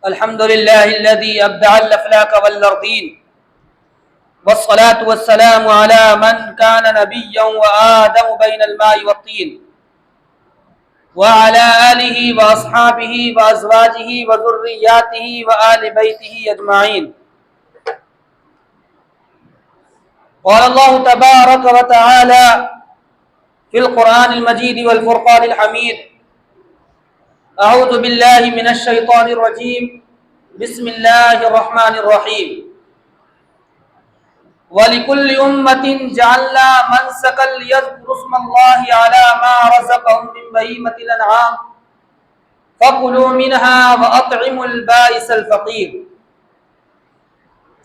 الحمد لله الذي أبدع الأفلاك والأرضين، والصلاة والسلام على من كان نبيا وآدم بين الماء والطين، وعلى آله وأصحابه وأزواجه وذرياته وآل بيته أجمعين. قال الله تبارك وتعالى في القرآن المجيد والفرقان الحميد: أعوذ بالله من الشيطان الرجيم، بسم الله الرحمن الرحيم. وَلِكُلِّ أُمَّةٍ جَعَلْنَا مَنسَكًا لِيَذْكُرُوا اسْمَ اللَّهِ عَلَى مَا رَزَقَهُم مِّن بَهِيمَةِ الْأَنْعَامِ فَكُلُوا مِنْهَا وَأَطْعِمُوا الْبَائِسَ الْفَقِيرَ.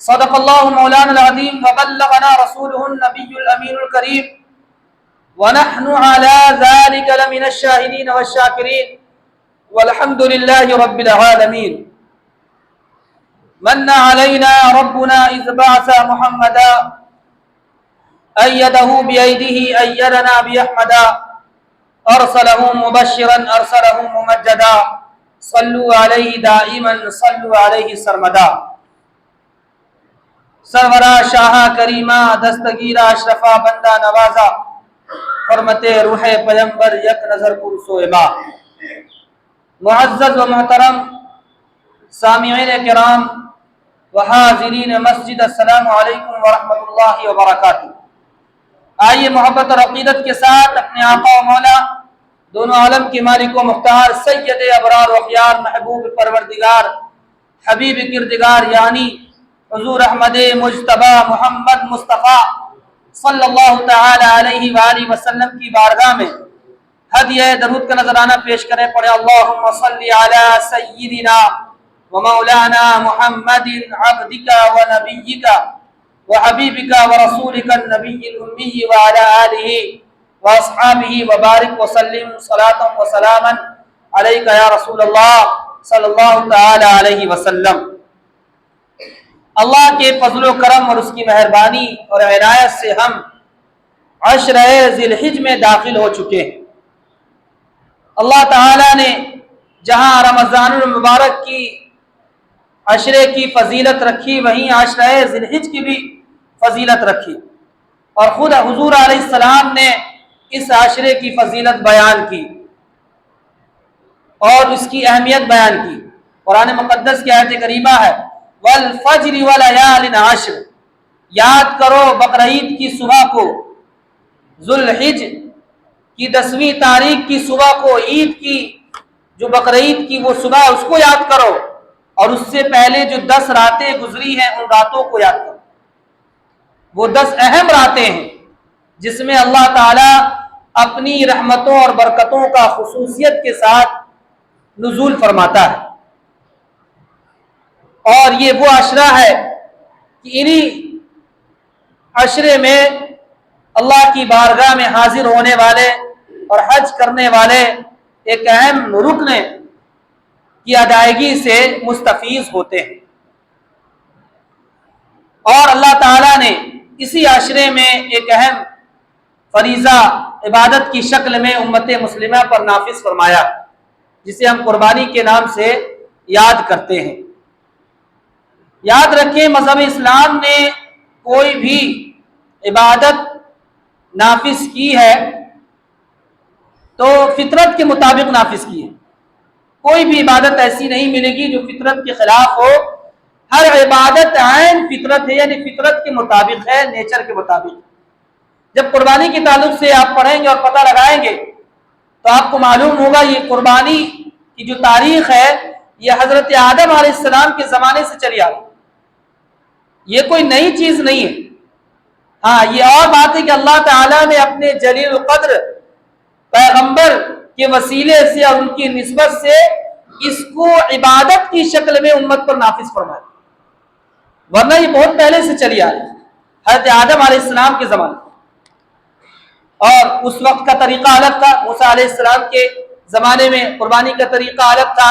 صدق الله مولانا العظيم وبلغنا رسوله النبي الأمين الكريم، ونحن على ذلك لمن الشاهدين والشاكرين، والحمد لله رب العالمين. من علينا ربنا إذ بعث محمدا، أيده بأيده أيدنا بأحمدا، أرسله مبشرا أرسله ممجدا، صلوا عليه دائما صلوا عليه سرمدا. سرورا شاہ کریمہ دستگیرہ اشرفہ بندہ نوازا، حرمت روح پیمبر یک نظر کن سوئبا. معزز و محترم سامعین کرام و حاضرین مسجد، السلام علیکم ورحمۃ اللہ وبرکاتہ. آئیے محبت اور عقیدت کے ساتھ اپنے آقا و مولا دونوں عالم کے مالک و مختار سید ابرار و اخیار محبوب پروردگار حبیب کردگار یعنی حضور احمد مجتبی محمد مصطفیٰ صلی اللہ تعالی علیہ وآلہ وسلم کی بارگاہ میں ہدیہ درود کا نذرانہ پیش کریں. پڑھیں اللہم صلی علی سیدنا و مولانا محمد عبدک و نبیک و حبیبک و رسولک النبی الامی و علی آلہ و اصحابہ و بارک وسلم صلاۃ و سلاما علیک یا رسول اللہ صلی اللہ تعالی علیہ وسلم. اللہ کے فضل و کرم اور اس کی مہربانی اور عنایت سے ہم عشرہ ذی الحجہ میں داخل ہو چکے ہیں. اللہ تعالیٰ نے جہاں رمضان المبارک کی عشرے کی فضیلت رکھی، وہیں عشرہ ذی الحجہ کی بھی فضیلت رکھی، اور خود حضور علیہ السلام نے اس عشرے کی فضیلت بیان کی اور اس کی اہمیت بیان کی. قرآن مقدس کی آیت کریمہ ہے والفجر ولیال عشر، یاد کرو بقرعید کی صبح کو، ذوالحجہ کی 10ویں تاریخ کی صبح کو، عید کی جو بقرعید کی وہ صبح اس کو یاد کرو، اور اس سے پہلے جو 10 راتیں گزری ہیں ان راتوں کو یاد کرو. وہ 10 اہم راتیں ہیں جس میں اللہ تعالیٰ اپنی رحمتوں اور برکتوں کا خصوصیت کے ساتھ نزول فرماتا ہے. اور یہ وہ عشرہ ہے کہ انہی عشرے میں اللہ کی بارگاہ میں حاضر ہونے والے اور حج کرنے والے ایک اہم رکن کی ادائیگی سے مستفیض ہوتے ہیں. اور اللہ تعالیٰ نے اسی عشرے میں ایک اہم فریضہ عبادت کی شکل میں امت مسلمہ پر نافذ فرمایا، جسے ہم قربانی کے نام سے یاد کرتے ہیں. یاد رکھیں مذہب اسلام نے کوئی بھی عبادت نافذ کی ہے تو فطرت کے مطابق نافذ کی ہے. کوئی بھی عبادت ایسی نہیں ملے گی جو فطرت کے خلاف ہو. ہر عبادت عین فطرت ہے، یعنی فطرت کے مطابق ہے، نیچر کے مطابق. جب قربانی کے تعلق سے آپ پڑھیں گے اور پتہ لگائیں گے تو آپ کو معلوم ہوگا یہ قربانی کی جو تاریخ ہے یہ حضرت آدم علیہ السلام کے زمانے سے چلی آ رہی. یہ کوئی نئی چیز نہیں ہے. ہاں یہ اور بات ہے کہ اللہ تعالیٰ نے اپنے جلیل القدر پیغمبر کے وسیلے سے اور ان کی نسبت سے اس کو عبادت کی شکل میں امت پر نافذ فرمایا، ورنہ یہ بہت پہلے سے چلی آ رہی حضرت آدم علیہ السلام کے زمانے. اور اس وقت کا طریقہ الگ تھا. موسیٰ علیہ السلام کے زمانے میں قربانی کا طریقہ الگ تھا،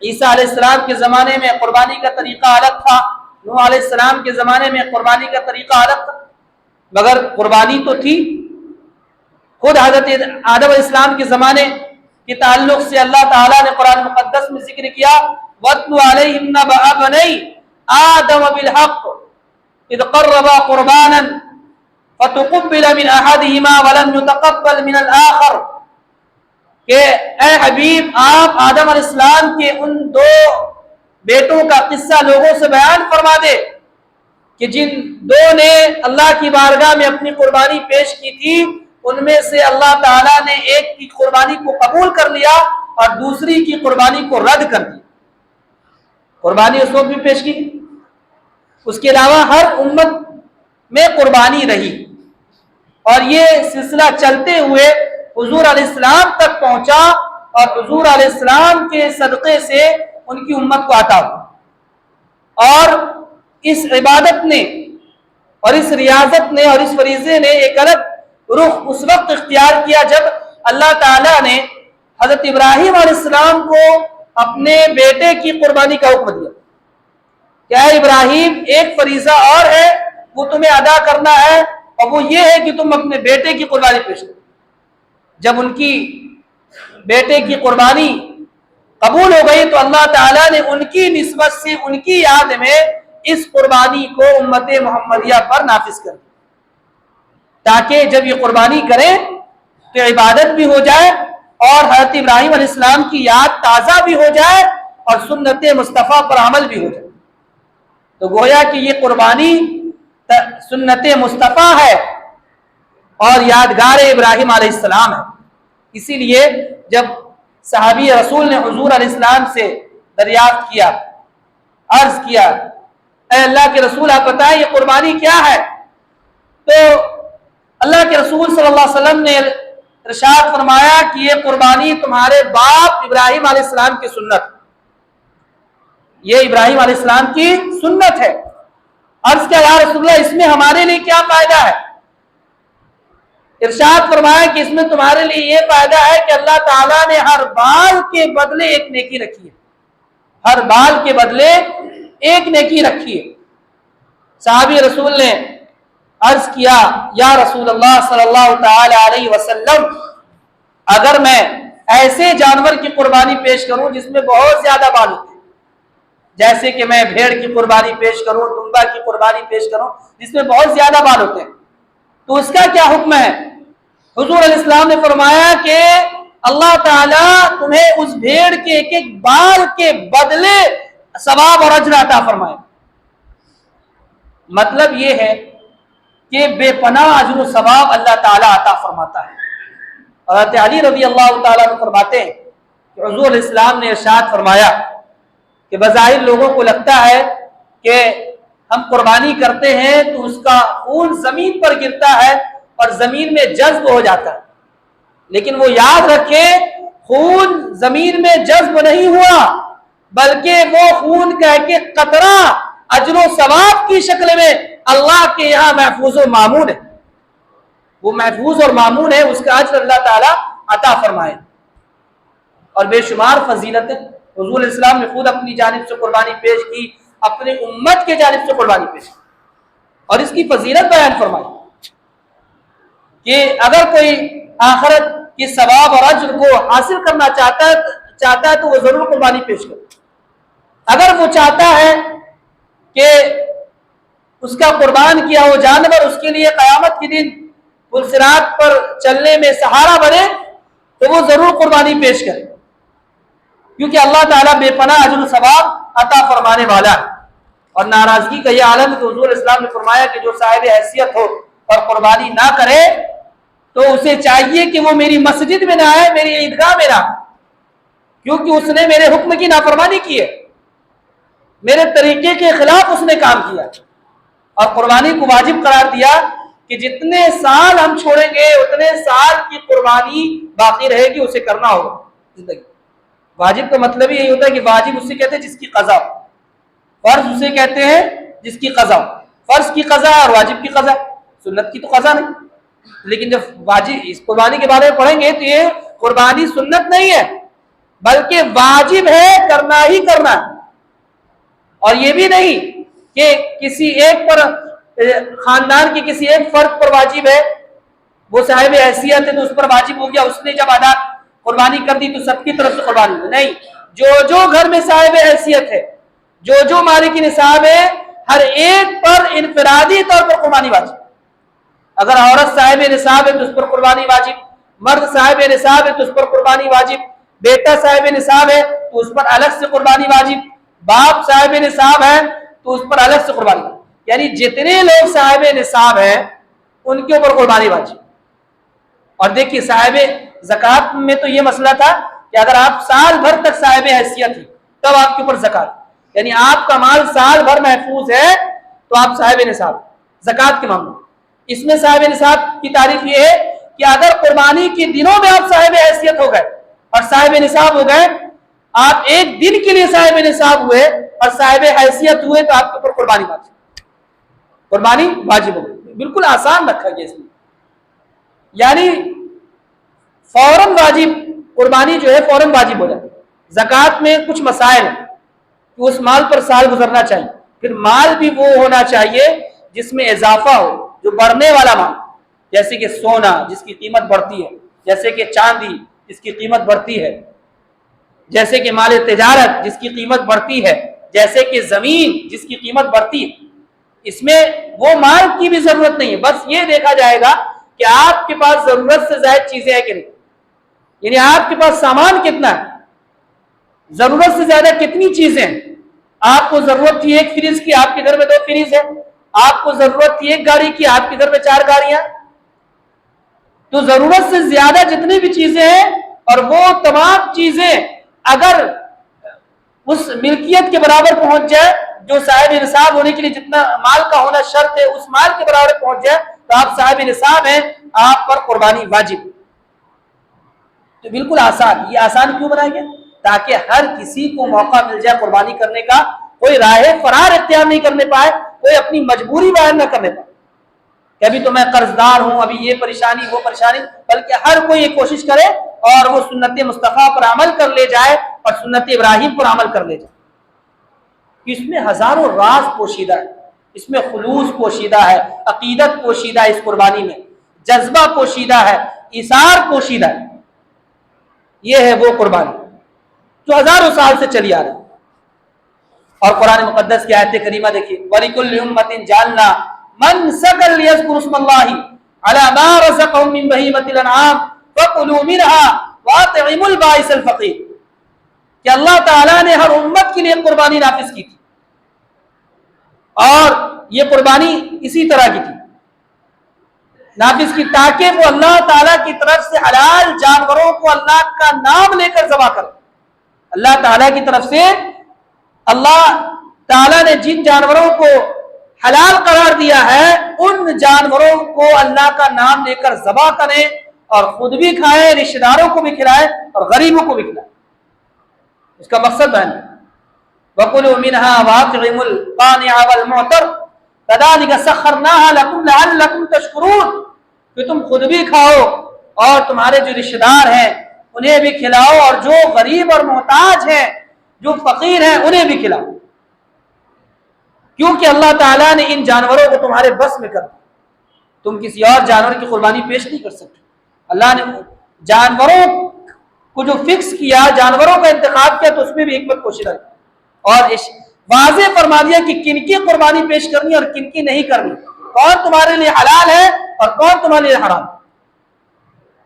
عیسیٰ علیہ السلام کے زمانے میں قربانی کا طریقہ الگ تھا، نوح علیہ السلام کے زمانے میں قربانی کا طریقہ الگ تھا، مگر قربانی تو تھی. خود حضرت آدم علیہ السلام کے زمانے کے تعلق سے اللہ تعالیٰ نے قرآن مقدس میں ذکر کیا وَاتْلُ عَلَيْهِمْ نَبَأَ بَنِي آدَمَ بِالْحَقِّ إِذْ قَرَّبَا قُرْبَانًا فَتُقُبِّلَ مِنْ أَحَدِهِمَا وَلَمْ يُتَقَبَّلْ مِنَ الْآخَرِ کہ اے حبیب آپ آدم علیہ السلام کے ان دو بیٹوں کا قصہ لوگوں سے بیان فرما دے کہ جن دو نے اللہ کی بارگاہ میں اپنی قربانی پیش کی تھی، ان میں سے اللہ تعالیٰ نے ایک کی قربانی کو قبول کر لیا اور دوسری کی قربانی کو رد کر دیا۔ قربانی اس وقت بھی پیش کی، اس کے علاوہ ہر امت میں قربانی رہی، اور یہ سلسلہ چلتے ہوئے حضور علیہ السلام تک پہنچا، اور حضور علیہ السلام کے صدقے سے ان کی امت کو عطا ہوا۔ اور اس عبادت نے اور اس ریاضت نے اور اس فریضے نے ایک الگ رخ اس وقت اختیار کیا جب اللہ تعالیٰ نے حضرت ابراہیم علیہ السلام کو اپنے بیٹے کی قربانی کا حکم دیا کہ اے ابراہیم، ایک فریضہ اور ہے، وہ تمہیں ادا کرنا ہے، اور وہ یہ ہے کہ تم اپنے بیٹے کی قربانی پیش کرو۔ جب ان کی بیٹے کی قربانی قبول ہو گئی تو اللہ تعالیٰ نے ان کی نسبت سے ان کی یاد میں اس قربانی کو امت محمدیہ پر نافذ کر دیا، تاکہ جب یہ قربانی کریں تو عبادت بھی ہو جائے اور حضرت ابراہیم علیہ السلام کی یاد تازہ بھی ہو جائے اور سنت مصطفیٰ پر عمل بھی ہو جائے۔ تو گویا کہ یہ قربانی سنت مصطفیٰ ہے اور یادگار ابراہیم علیہ السلام ہے۔ اسی لیے جب صحابی رسول نے حضور علیہ السلام سے دریافت کیا، عرض کیا اے اللہ کے رسول آپ بتائیں یہ قربانی کیا ہے، تو اللہ کے رسول صلی اللہ علیہ وسلم نے ارشاد فرمایا کہ یہ قربانی تمہارے باپ ابراہیم علیہ السلام کی سنت، یہ ابراہیم علیہ السلام کی سنت ہے۔ عرض کیا یا رسول اللہ اس میں ہمارے لیے کیا فائدہ ہے؟ ارشاد فرمایا کہ اس میں تمہارے لیے یہ فائدہ ہے کہ اللہ تعالیٰ نے ہر بال کے بدلے ایک نیکی رکھی ہے، ہر بال کے بدلے ایک نیکی رکھی ہے۔ صحابی رسول نے عرض کیا یا رسول اللہ صلی اللہ تعالی علیہ وسلم، اگر میں ایسے جانور کی قربانی پیش کروں جس میں بہت زیادہ بال ہوتے ہیں، جیسے کہ میں بھیڑ کی قربانی پیش کروں، دمبا کی قربانی پیش کروں جس میں بہت زیادہ بال ہوتے ہیں، تو اس کا کیا حکم ہے؟ حضور علیہ السلام نے فرمایا کہ اللہ تعالیٰ تمہیں اس بھیڑ کے ایک ایک بال کے بدلے ثواب اور اجر عطا فرمائے۔ مطلب یہ ہے کہ بے پناہ اجر و ثواب اللہ تعالیٰ عطا فرماتا ہے۔ حضرت علی رضی اللہ تعالیٰ عنہ فرماتے ہیں کہ حضور علیہ السلام نے ارشاد فرمایا کہ بظاہر لوگوں کو لگتا ہے کہ ہم قربانی کرتے ہیں تو اس کا خون زمین پر گرتا ہے اور زمین میں جذب ہو جاتا ہے، لیکن وہ یاد رکھے خون زمین میں جذب نہیں ہوا، بلکہ وہ خون کا ایک قطرہ اجر و ثواب کی شکل میں اللہ کے یہاں محفوظ و مامون ہے، وہ محفوظ اور مامون ہے، اس کا اجر اللہ تعالیٰ عطا فرمائے۔ اور بے شمار فضیلتیں حضور علیہ السلام نے خود اپنی جانب سے قربانی پیش کی، اپنے امت کے جانب سے قربانی پیش کی، اور اس کی فضیلت بیان فرمائی کہ اگر کوئی آخرت کے ثواب اور اجر کو حاصل کرنا چاہتا ہے تو وہ ضرور قربانی پیش کرے۔ اگر وہ چاہتا ہے کہ اس کا قربان کیا ہوا جانور اس کے لیے قیامت کے دن پل صراط پر چلنے میں سہارا بنے تو وہ ضرور قربانی پیش کرے، کیونکہ اللہ تعالیٰ بے پناہ اجر و ثواب عطا فرمانے والا ہے۔ اور ناراضگی کا یہ عالم کہ حضور اسلام نے فرمایا کہ جو صاحب حیثیت ہو اور قربانی نہ کرے تو اسے چاہیے کہ وہ میری مسجد میں نہ آئے، میری عیدگاہ میں نہ آئے، کیونکہ اس نے میرے حکم کی نافرمانی کی ہے، میرے طریقے کے خلاف اس نے کام کیا، اور قربانی کو واجب قرار دیا کہ جتنے سال ہم چھوڑیں گے اتنے سال کی قربانی باقی رہے گی، اسے کرنا ہوگا زندگی۔ واجب کا مطلب یہی ہوتا ہے کہ واجب اسے کہتے ہیں جس کی قضا، فرض اسے کہتے ہیں جس کی قضا، فرض کی قضا اور واجب کی قضا، سنت کی تو قضا نہیں۔ لیکن جب واجب اس قربانی کے بارے میں پڑھیں گے تو یہ قربانی سنت نہیں ہے بلکہ واجب ہے، کرنا ہی کرنا ہے۔ اور یہ بھی نہیں کہ کسی ایک پر، خاندان کے کسی ایک فرد پر واجب ہے، وہ صاحب حیثیت ہے تو اس پر واجب ہو گیا، اس نے جب ادا قربانی کر دی تو سب کی طرف سے قربانی ہوئی، نہیں، جو گھر میں صاحب حیثیت ہے، جو مالک نصاب ہے، ہر ایک پر انفرادی طور پر قربانی واجب۔ اگر عورت صاحب نصاب ہے تو اس پر قربانی واجب، مرد صاحب نصاب ہے تو اس پر قربانی واجب، بیٹا صاحب نصاب ہے تو اس پر الگ سے قربانی واجب، باپ صاحب نصاب ہے تو اس پر الگ سے قربانی، یعنی جتنے لوگ صاحب نصاب ہیں ان کے اوپر قربانی واجب۔ اور دیکھیے صاحب زکوٰۃ میں تو یہ مسئلہ تھا کہ اگر آپ سال بھر تک صاحب حیثیت تھی تب آپ کے اوپر زکوٰۃ، یعنی آپ کا مال سال بھر محفوظ ہے تو آپ صاحب نصاب زکوٰۃ کے معاملے۔ اس میں صاحب نصاب کی تعریف یہ ہے کہ اگر قربانی کے دنوں میں آپ صاحب حیثیت ہو گئے اور صاحب نصاب ہو گئے، آپ ایک دن کے لیے صاحب نصاب ہوئے اور صاحب حیثیت ہوئے تو آپ کے اوپر قربانی واجب ہو گئی۔ بالکل آسان رکھا گیا اس میں، یعنی فوراً واجب، قربانی جو ہے فوراً واجب ہو جاتی ہے۔ زکوٰۃ میں کچھ مسائل ہیں کہ اس مال پر سال گزرنا چاہیے، پھر مال بھی وہ ہونا چاہیے جس میں اضافہ ہو، جو بڑھنے والا مال، جیسے کہ سونا جس کی قیمت بڑھتی ہے، جیسے کہ چاندی جس کی قیمت بڑھتی ہے، جیسے کہ مال تجارت جس کی قیمت بڑھتی ہے، جیسے کہ زمین جس کی قیمت بڑھتی ہے۔ اس میں وہ مال کی بھی ضرورت نہیں ہے، بس یہ دیکھا جائے گا کہ آپ کے پاس ضرورت سے زائد چیزیں ہیں کہ نہیں، یعنی آپ کے پاس سامان کتنا ہے، ضرورت سے زیادہ کتنی چیزیں ہیں۔ آپ کو ضرورت تھی ایک فریج کی، آپ کے گھر میں 2 فریج ہیں، آپ کو ضرورت تھی ایک گاڑی کی، آپ کے گھر میں 4 گاڑیاں۔ تو ضرورت سے زیادہ جتنی بھی چیزیں ہیں اور وہ تمام چیزیں اگر اس ملکیت کے برابر پہنچ جائے جو صاحب نصاب ہونے کے لیے جتنا مال کا ہونا شرط ہے اس مال کے برابر پہنچ جائے تو آپ صاحب نصاب ہیں، آپ پر قربانی واجب۔ تو بالکل آسان، یہ آسان کیوں بنایا گیا؟ تاکہ ہر کسی کو موقع مل جائے قربانی کرنے کا، کوئی راہ فرار اختیار نہیں کرنے پائے، کوئی اپنی مجبوری بیان نہ کرنے پائے کہ ابھی تو میں قرض دار ہوں، ابھی یہ پریشانی وہ پریشانی، بلکہ ہر کوئی یہ کوشش کرے اور وہ سنت مصطفیٰ پر عمل کر لے جائے اور سنت ابراہیم پر عمل کر لے جائے۔ اس میں ہزاروں راز پوشیدہ ہے، اس میں خلوص پوشیدہ ہے، عقیدت پوشیدہ ہے، اس قربانی میں جذبہ پوشیدہ ہے، ایثار پوشیدہ ہے۔ یہ ہے وہ قربانی جو ہزاروں سال سے چلی آ رہی ہے۔ اور قرآن مقدس کی آیت کریمہ دیکھیے، وَلِكُلِّ أُمَّةٍ جَعَلْنَا مَنسَكًا لِيَذْكُرُوا اسْمَ اللَّهِ عَلَى مَا رَزَقَهُم مِّن بَهِيمَةِ الْأَنْعَامِ فَكُلُوا مِنْهَا وَأَطْعِمُوا الْبَائِسَ الْفَقِيرَ، کہ اللہ تعالیٰ نے ہر امت کے لیے قربانی نافذ کی تھی، اور یہ قربانی اسی طرح کی تھی، نافذ کی تاکہ وہ اللہ تعالیٰ کی طرف سے حلال جانوروں کو اللہ کا نام لے کر ذبح کرے۔ اللہ تعالیٰ کی طرف سے اللہ تعالیٰ نے جن جانوروں کو حلال قرار دیا ہے ان جانوروں کو اللہ کا نام لے کر ذبح کریں اور خود بھی کھائیں، رشتہ داروں کو بھی کھلائیں اور غریبوں کو بھی کھلائیں۔ اس کا مقصد ہے وَكُلُوا مِنْهَا وَأَطْعِمُوا الْقَانِعَ وَالْمُعْتَرَّ كَذَلِكَ سَخَّرْنَاهَا لَكُمْ لَعَلَّكُمْ تَشْكُرُونَ، کہ تم خود بھی کھاؤ اور تمہارے جو رشتہ دار ہیں انہیں بھی کھلاؤ، اور جو غریب اور محتاج ہیں، جو فقیر ہیں، انہیں بھی کھلاؤ، کیونکہ اللہ تعالیٰ نے ان جانوروں کو تمہارے بس میں کر دیا، تم کسی اور جانور کی قربانی پیش نہیں کر سکتے۔ اللہ نے جانوروں کو جو فکس کیا، جانوروں کا انتخاب کیا، تو اس میں بھی حکمت پوشیدہ ہے، اور واضح فرما دیا کہ کن کی قربانی پیش کرنی اور کن کی نہیں کرنی، کون تمہارے لیے حلال ہے اور کون تمہارے لیے حرام۔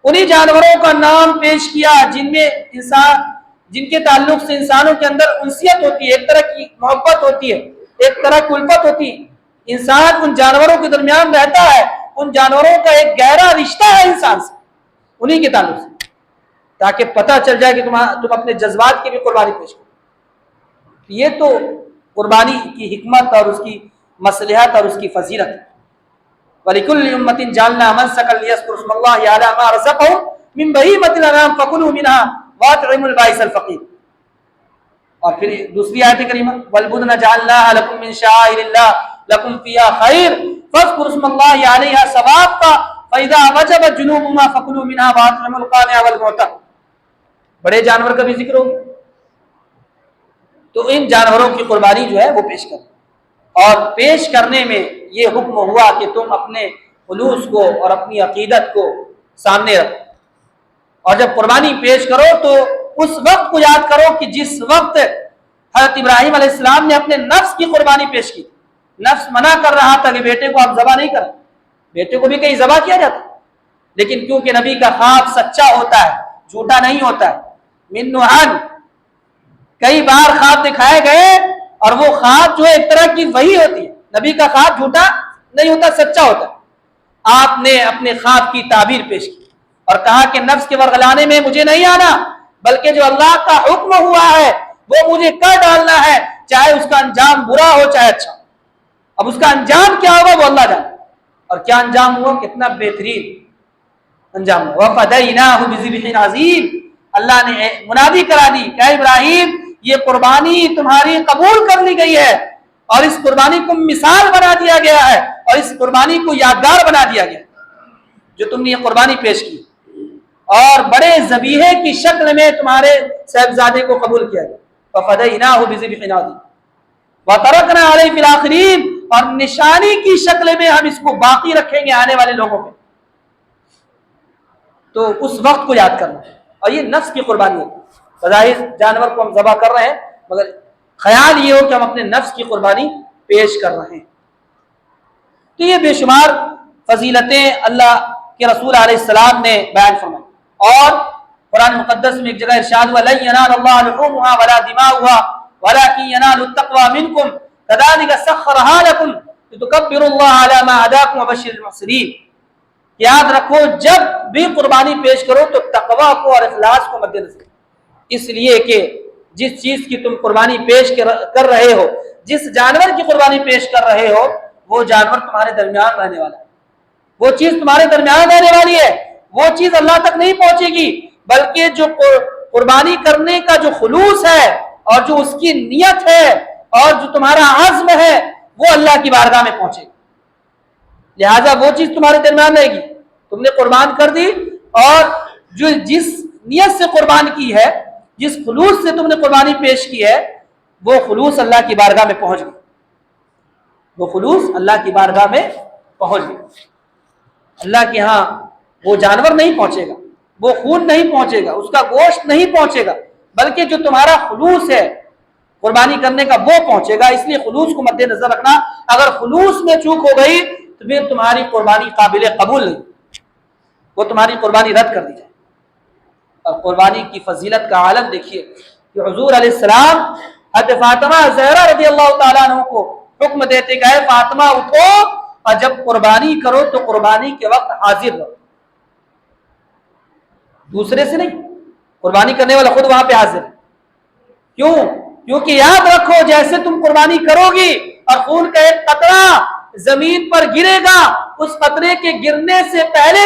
انہی جانوروں کا نام پیش کیا جن کے تعلق سے انسانوں کے اندر انسیت ہوتی ہے، ایک طرح کی محبت ہوتی ہے، ایک طرح کی الفت ہوتی ہے، انسان ان جانوروں کے درمیان رہتا ہے، ان جانوروں کا ایک گہرا رشتہ ہے انسان سے، انہی کے تعلق سے، تاکہ پتہ چل جائے کہ تم اپنے جذبات کی بھی قربانی پیش کرو۔ یہ تو قربانی کی حکمت اور اس کی مصلحت اور اس کی فضیلت ہے۔ وَلِكُلِّ أُمَّةٍ جَعَلْنَا مَنسَكًا لِيَذْكُرُوا اسْمَ اللَّهِ عَلَى مَا رَزَقَهُم مِّن بَهِيمَةِ الْأَنْعَامِ فَكُلُوا مِنْهَا وَأَطْعِمُوا الْبَائِسَ الْفَقِيرَ۔ اور پھر دوسری آیت کریمہ وَالْبُدْنَ جَعَلْنَاهَا لَكُم مِّن شَعَائِرِ اللَّهِ لَكُمْ فِيهَا خَيْرٌ فَاذْكُرُوا اسْمَ اللَّهِ عَلَيْهَا صَوَافًا فَإِذَا وَجَبَتْ جُنُوبُهَا فَكُلُوا مِنْهَا وَأَطْعِمُوا الْقَانِعَ وَالْمُعْتَرَّ۔ بڑے جانور کا بھی ذکر ہوگا، تو ان جانوروں کی قربانی جو ہے وہ پیش کریں، اور پیش کرنے میں یہ حکم ہوا کہ تم اپنے خلوص کو اور اپنی عقیدت کو سامنے رکھو، اور جب قربانی پیش کرو تو اس وقت کو یاد کرو کہ جس وقت حضرت ابراہیم علیہ السلام نے اپنے نفس کی قربانی پیش کی. نفس منع کر رہا تھا کہ بیٹے کو آپ ذبح نہیں کریں. بیٹے کو بھی کہیں ذبح کیا جاتا، لیکن کیونکہ نبی کا خواب سچا ہوتا ہے، جھوٹا نہیں ہوتا ہے. من نوحان کئی بار خواب دکھائے گئے اور وہ خواب جو ہے ایک طرح کی وحی ہوتی ہے. نبی کا خواب جھوٹا نہیں ہوتا، سچا ہوتا ہے. آپ نے اپنے خواب کی تعبیر پیش کی اور کہا کہ نفس کے ورغلانے میں مجھے نہیں آنا، بلکہ جو اللہ کا حکم ہوا ہے وہ مجھے کر ڈالنا ہے، چاہے اس کا انجام برا ہو چاہے اچھا. اب اس کا انجام کیا ہوگا وہ اللہ جانے. اور کیا انجام ہوا؟ کتنا بہترین انجام ہوا. وَفَدَيْنَاهُ بِذِبْحٍ عَظِيمٍ. اللہ نے منادی کرا دی کہ ابراہیم یہ قربانی تمہاری قبول کر لی گئی ہے اور اس قربانی کو مثال بنا دیا گیا ہے اور اس قربانی کو یادگار بنا دیا گیا جو تم نے یہ قربانی پیش کی، اور بڑے ذبیحے کی شکل میں تمہارے صاحبزادے کو قبول کیا گیا. فَفَدَيْنَاهُ بِذِبْحٍ عَظِيمٍ وَتَرَكْنَا عَلَيْهِ فِي الْآخِرِينَ. اور نشانی کی شکل میں ہم اس کو باقی رکھیں گے آنے والے لوگوں میں. تو اس وقت کو یاد کرنا. اور یہ نفس کی قربانی ہے. بظاہر جانور کو ہم ذبح کر رہے ہیں مگر خیال یہ ہو کہ ہم اپنے نفس کی قربانی پیش کر رہے ہیں. تو یہ بے شمار فضیلتیں اللہ کے رسول علیہ السلام نے بیان فرمائی. اور قرآن مقدس میں ایک جگہ ارشاد ہوا لن ینال اللہ لحومها ولا دماؤها ولكن ينال التقوى منكم كذلك سخرها لكم لتكبروا الله على ما هداكم وبشر المحسنين. یاد رکھو جب بھی قربانی پیش کرو تو تقوی کو اور اخلاص کو مد نظر، اس لیے کہ جس چیز کی تم قربانی پیش کر رہے ہو، جس جانور کی قربانی پیش کر رہے ہو، وہ جانور تمہارے درمیان رہنے والا ہے، وہ چیز تمہارے درمیان رہنے والی ہے. وہ چیز اللہ تک نہیں پہنچے گی، بلکہ جو قربانی کرنے کا جو خلوص ہے اور جو اس کی نیت ہے اور جو تمہارا عزم ہے وہ اللہ کی بارگاہ میں پہنچے گی. لہذا وہ چیز تمہارے درمیان رہے گی. تم نے قربان کر دی اور جو جس نیت سے قربان کی ہے، جس خلوص سے تم نے قربانی پیش کی ہے، وہ خلوص اللہ کی بارگاہ میں پہنچ گئی. وہ خلوص اللہ کی بارگاہ میں پہنچ گئی. اللہ کے ہاں وہ جانور نہیں پہنچے گا، وہ خون نہیں پہنچے گا، اس کا گوشت نہیں پہنچے گا، بلکہ جو تمہارا خلوص ہے قربانی کرنے کا وہ پہنچے گا. اس لیے خلوص کو مد نظر رکھنا. اگر خلوص میں چوک ہو گئی تو پھر تمہاری قربانی قابل قبول نہیں، وہ تمہاری قربانی رد کر دی جائے. اور قربانی کی فضیلت کا عالم دیکھیے کہ حضور علیہ السلام حضرت فاطمہ زہرا رضی اللہ تعالیٰ عنہ کو حکم دیتے کہ اے فاطمہ اٹھو اور جب قربانی کرو تو قربانی کے وقت حاضر رہو، دوسرے سے نہیں. قربانی کرنے والا خود وہاں پہ حاضر ہے. کیوں؟ کیونکہ یاد رکھو جیسے تم قربانی کرو گی اور خون کا ایک قطرہ زمین پر گرے گا، اس قطرے کے گرنے سے پہلے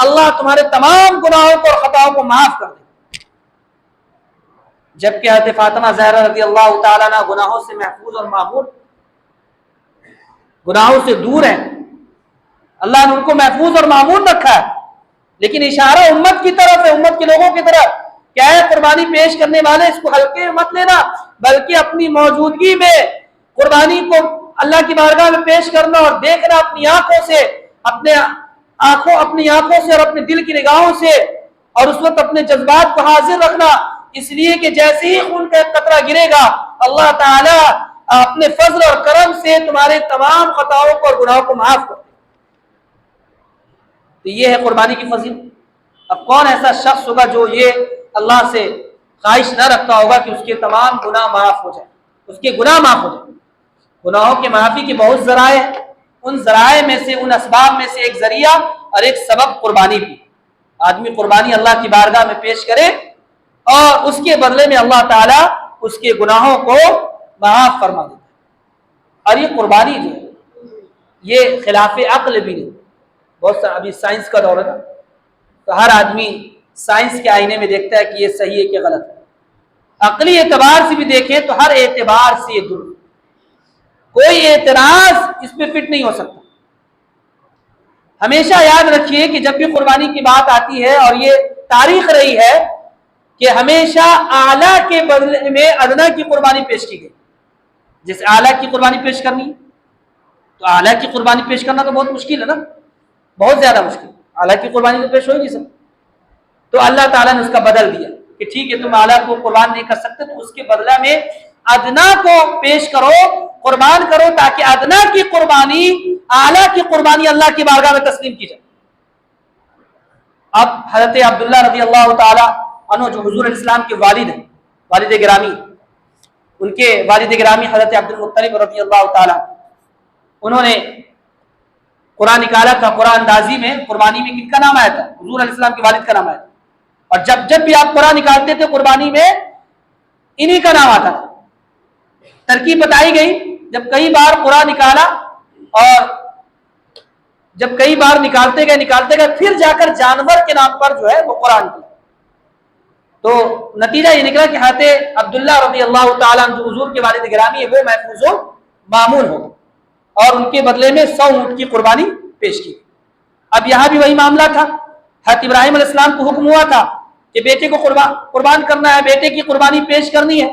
اللہ تمہارے تمام گناہوں کو اور خطاؤں کو معاف کر دے. جبکہ حضرت فاطمہ زہرا رضی اللہ تعالیٰ عنہ گناہوں سے محفوظ اور معمور، گناہوں سے دور ہیں. اللہ نے ان کو محفوظ اور معمور رکھا ہے، لیکن اشارہ امت کی طرف ہے، امت کے لوگوں کی طرف. کیا ہے؟ قربانی پیش کرنے والے اس کو ہلکے مت لینا، بلکہ اپنی موجودگی میں قربانی کو اللہ کی بارگاہ میں پیش کرنا اور دیکھنا اپنی آنکھوں سے، اپنی آنکھوں سے اور اپنے دل کی نگاہوں سے، اور اس وقت اپنے جذبات کو حاضر رکھنا. اس لیے کہ جیسے ہی خون کا ایک قطرہ گرے گا اللہ تعالیٰ اپنے فضل اور کرم سے تمہارے تمام خطاؤں کو اور گناہوں کو معاف کر دے. تو یہ ہے قربانی کی فضیلت. اب کون ایسا شخص ہوگا جو یہ اللہ سے خواہش نہ رکھتا ہوگا کہ اس کے تمام گناہ معاف ہو جائیں، اس کے گناہ معاف ہو جائیں. گناہوں کے معافی کے بہت ذرائع ہیں. ان ذرائع میں سے، ان اسباب میں سے ایک ذریعہ اور ایک سبب قربانی بھی. آدمی قربانی اللہ کی بارگاہ میں پیش کرے اور اس کے بدلے میں اللہ تعالیٰ اس کے گناہوں کو معاف فرما دیتا ہے. اور یہ قربانی جو ہے یہ خلاف عقل بھی نہیں. بہت سا ابھی سائنس کا دور ہے نا، تو ہر آدمی سائنس کے آئینے میں دیکھتا ہے کہ یہ صحیح ہے کہ غلط ہے. عقلی اعتبار سے بھی دیکھیں تو ہر اعتبار سے یہ درست، کوئی اعتراض اس پہ فٹ نہیں ہو سکتا. ہمیشہ یاد رکھیے کہ جب بھی قربانی کی بات آتی ہے، اور یہ تاریخ رہی ہے کہ ہمیشہ اعلیٰ کے بدلے میں ادنا کی قربانی پیش کی گئی. جیسے اعلیٰ کی قربانی پیش کرنی ہے تو اعلیٰ کی قربانی پیش کرنا تو بہت مشکل ہے نا، بہت زیادہ مشکل. اعلیٰ کی قربانی تو پیش ہو ہی نہیں سکتی. تو اللہ تعالیٰ نے اس کا بدل دیا کہ ٹھیک ہے تم اعلیٰ کو قربان نہیں کر سکتے تو اس کے بدلہ میں ادنا کو پیش کرو، قربان کرو، تاکہ ادنا کی قربانی اعلیٰ کی قربانی اللہ کی بارگاہ میں تسلیم کی جائے۔ اب حضرت عبداللہ رضی اللہ تعالی عنہ جو حضور علیہ السلام کے والد ہیں، والد گرامی، ان کے والد گرامی حضرت عبد المطلب رضی اللہ تعالی، انہوں نے قرآن نکالا تھا، قرآن اندازی میں قربانی میں کن کا نام آیا تھا؟ حضور علیہ السلام کے والد کا نام آیا تھا، اور جب بھی آپ قرآن نکالتے تھے قربانی میں انہی کا نام آتا تھا۔ ترکیب بتائی گئی، جب کئی بار قرآن نکالا اور جب کئی بار نکالتے گئے پھر جا کر جانور کے نام پر جو ہے وہ قرآن کیا، تو نتیجہ یہ نکلا کہ حضرت عبداللہ رضی اللہ تعالیٰ جو حضور کے والد گرامی ہے وہ محفوظ و معمول ہو اور ان کے بدلے میں 100 اونٹ کی قربانی پیش کی۔ اب یہاں بھی وہی معاملہ تھا، حضرت ابراہیم علیہ السلام کو حکم ہوا تھا کہ بیٹے کو قربان کرنا ہے، بیٹے کی قربانی پیش کرنی ہے۔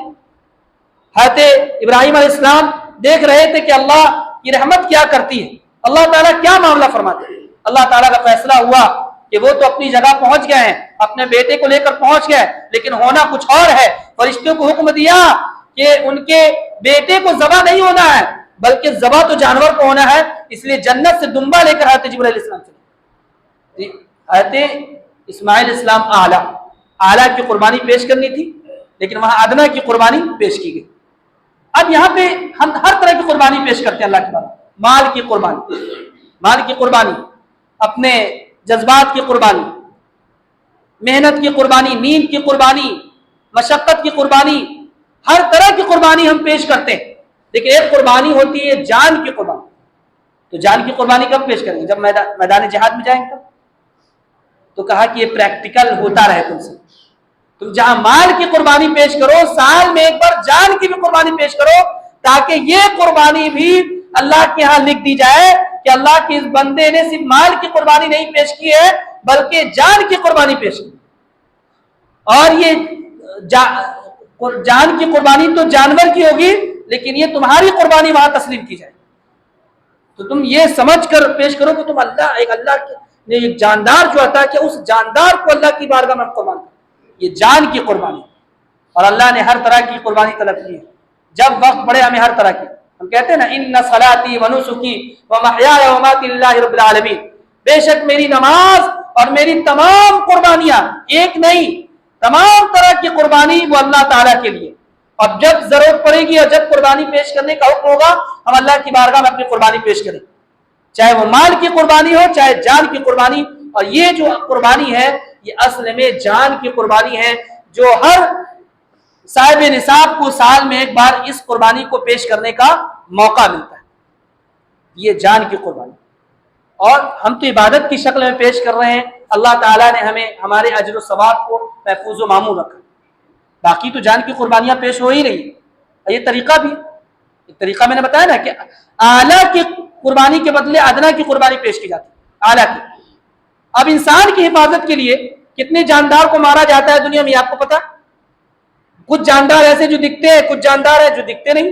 حضرت ابراہیم علیہ السلام دیکھ رہے تھے کہ اللہ کی رحمت کیا کرتی ہے، اللہ تعالیٰ کیا معاملہ فرماتے ہیں۔ اللہ تعالیٰ کا فیصلہ ہوا کہ وہ تو اپنی جگہ پہنچ گئے ہیں، اپنے بیٹے کو لے کر پہنچ گئے، لیکن ہونا کچھ اور ہے۔ فرشتوں کو حکم دیا کہ ان کے بیٹے کو ذبح نہیں ہونا ہے بلکہ ذبح تو جانور کو ہونا ہے، اس لیے جنت سے دمبا لے کر حضرت جبرائیل علیہ السلام چلے۔ حضرت اسماعیل علیہ السلام اعلیٰ کی قربانی پیش کرنی تھی، لیکن وہاں ادنا کی قربانی پیش کی گئی۔ اب یہاں پہ ہم ہر طرح کی قربانی پیش کرتے ہیں اللہ کے بعد، مال کی قربانی، اپنے جذبات کی قربانی، محنت کی قربانی، نیند کی قربانی، مشقت کی قربانی، ہر طرح کی قربانی ہم پیش کرتے ہیں، لیکن ایک قربانی ہوتی ہے جان کی قربانی۔ تو جان کی قربانی کب پیش کریں گے؟ جب میدان جہاد میں جائیں گے تو کہا کہ یہ پریکٹیکل ہوتا رہے تم سے، تم جہاں مال کی قربانی پیش کرو سال میں ایک بار جان کی بھی قربانی پیش کرو، تاکہ یہ قربانی بھی اللہ کے ہاں لکھ دی جائے کہ اللہ کے اس بندے نے صرف مال کی قربانی نہیں پیش کی ہے بلکہ جان کی قربانی پیش کی۔ اور یہ جان کی قربانی تو جانور کی ہوگی، لیکن یہ تمہاری قربانی وہاں تسلیم کی جائے۔ تو تم یہ سمجھ کر پیش کرو کہ تم اللہ نے ایک جاندار جو عطا کیا، اس جاندار کو اللہ کی بارگاہ میں قربان کرو، یہ جان کی قربانی۔ اور اللہ نے ہر طرح کی قربانی طلب کی ہے، جب وقت پڑے ہمیں ہر طرح کی۔ ہم کہتے ہیں نا ان صلاتی و نسکی و محیای و مماتی للہ رب العالمین، بے شک میری نماز اور میری تمام قربانیاں، ایک نہیں تمام طرح کی قربانی وہ اللہ تعالیٰ کے لیے۔ اب جب ضرورت پڑے گی اور جب قربانی پیش کرنے کا حکم ہوگا ہم اللہ کی بارگاہ میں اپنی قربانی پیش کریں، چاہے وہ مال کی قربانی ہو چاہے جان کی قربانی۔ اور یہ جو قربانی ہے یہ اصل میں جان کی قربانی ہے، جو ہر صاحب نصاب کو سال میں ایک بار اس قربانی کو پیش کرنے کا موقع ملتا ہے، یہ جان کی قربانی۔ اور ہم تو عبادت کی شکل میں پیش کر رہے ہیں، اللہ تعالیٰ نے ہمیں ہمارے اجر و ثواب کو محفوظ و معمول رکھا، باقی تو جان کی قربانیاں پیش ہو ہی رہی۔ یہ طریقہ بھی، طریقہ میں نے بتایا نا کہ اعلیٰ کی قربانی کے بدلے ادنا کی قربانی پیش کی جاتی ہے، اعلیٰ کی۔ اب انسان کی حفاظت کے لیے کتنے جاندار کو مارا جاتا ہے دنیا میں، آپ کو پتا؟ کچھ جاندار ایسے جو دکھتے ہیں، کچھ جاندار ہیں جو دکھتے نہیں،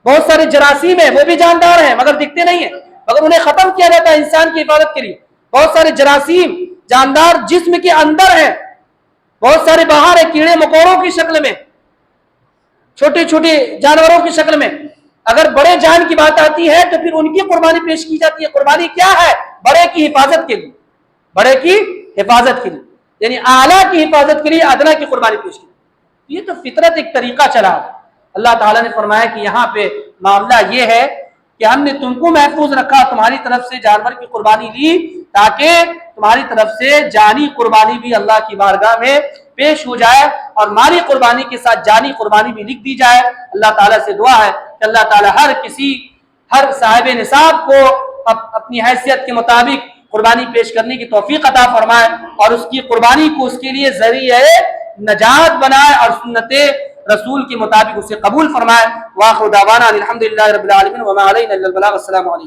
بہت سارے جراثیم ہیں وہ بھی جاندار ہیں مگر دکھتے نہیں ہیں، مگر انہیں ختم کیا جاتا ہے انسان کی حفاظت کے لیے۔ بہت سارے جراثیم جاندار جسم کے اندر ہیں، بہت سارے باہر ہیں، کیڑے مکوڑوں کی شکل میں، چھوٹے چھوٹے جانوروں کی شکل میں۔ اگر بڑے جان کی بات آتی ہے تو پھر ان کی قربانی پیش کی جاتی ہے۔ قربانی کیا ہے؟ بڑے کی حفاظت کے لیے، بڑے کی حفاظت کے لیے، یعنی اعلیٰ کی حفاظت کے لیے ادنا کی قربانی پیش کی۔ یہ تو فطرت ایک طریقہ چلا۔ اللہ تعالیٰ نے فرمایا کہ یہاں پہ معاملہ یہ ہے کہ ہم نے تم کو محفوظ رکھا، تمہاری طرف سے جانور کی قربانی لی تاکہ تمہاری طرف سے جانی قربانی بھی اللہ کی بارگاہ میں پیش ہو جائے اور مالی قربانی کے ساتھ جانی قربانی بھی لکھ دی جائے۔ اللہ تعالیٰ سے دعا ہے کہ اللہ تعالیٰ ہر صاحب نصاب کو اپنی حیثیت کے مطابق قربانی پیش کرنے کی توفیق عطا فرمائے اور اس کی قربانی کو اس کے لیے ذریعہ نجات بنائے اور سنت رسول کے مطابق اسے قبول فرمائے۔ وآخر دعوانا الحمدللہ رب العالمین وما علینا الا البلاغ۔ السلام علیکم۔